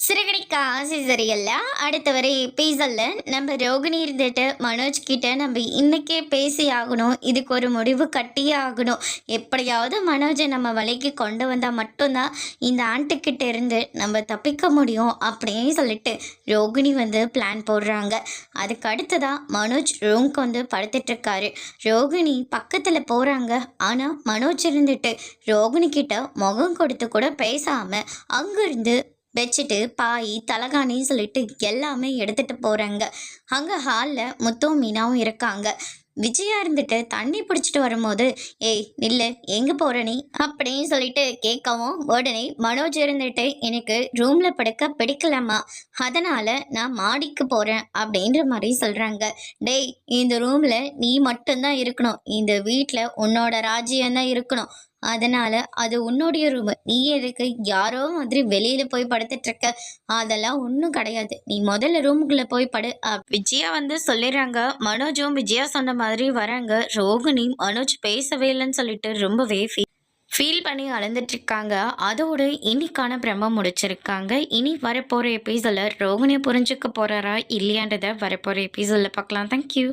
சிறுகடிக்க ஆசை சரியல்ல. அடுத்த வரை எபிசோட்ல நம்ம ரோகிணி இருந்துட்டு மனோஜ் கிட்ட நம்ம இன்னைக்கே பேசி ஆகணும். இதுக்கு ஒரு முடிவு கட்டியே ஆகணும். எப்படியாவது மனோஜை நம்ம வலைக்கு கொண்டு வந்தால் மட்டும்தான் இந்த ஆண்ட்டுக்கிட்ட இருந்து நம்ம தப்பிக்க முடியும் அப்படின்னு சொல்லிட்டு ரோகிணி பிளான் போடுறாங்க. அதுக்கு அடுத்ததான் மனோஜ் ரூம்க்கு படுத்துட்டு இருக்காரு. ரோகிணி பக்கத்தில் போகிறாங்க. ஆனால் மனோஜ் இருந்துட்டு ரோகிணி கிட்ட முகம் கொடுத்து கூட பேசாமல் அங்கிருந்து வச்சுட்டு பாய் தலகாணின்னு சொல்லிட்டு எல்லாமே எடுத்துகிட்டு போகிறாங்க. அங்கே ஹாலில் முத்தும் மீனாவும் இருக்காங்க. விஜயா இருந்துட்டு தண்ணி பிடிச்சிட்டு வரும்போது, ஏய் நில்லு, எங்கே போகிற நீ அப்படின்னு சொல்லிட்டு கேட்கவும், உடனே மனோஜ் இருந்துட்டு எனக்கு ரூமில் படுக்க பிடிக்கலாமா, அதனால் நான் மாடிக்கு போகிறேன் அப்படின்ற மாதிரி சொல்கிறாங்க. டேய், இந்த ரூமில் நீ மட்டும்தான் இருக்கணும், இந்த வீட்டில் உன்னோட ராஜ்யம்தான் இருக்கணும், அதனால் அது உன்னுடைய ரூமு, நீ எதுக்கு யாரோ மாதிரி வெளியில் போய் படுத்துட்டு இருக்க, அதெல்லாம் ஒன்றும் கிடையாது, நீ முதல்ல ரூமுக்குள்ளே போய் படு. விஜயா சொல்லிடுறாங்க. மனோஜும் விஜயா சொன்ன மாதிரி வராங்க. ரோகிணி மனோஜ் பேசவே இல்லைன்னு சொல்லிட்டு ரொம்பவே ஃபீல் பண்ணி அழுந்துட்டு இருக்காங்க. அதோடு இன்னைக்கான பிரம்ம முடிச்சிருக்காங்க. இனி வரப்போகிற எபிசோடில் ரோகிணியை புரிஞ்சுக்க போகிறாரா இல்லையான்றதை வரப்போகிற எபிசோடில் பார்க்கலாம். தேங்க்யூ.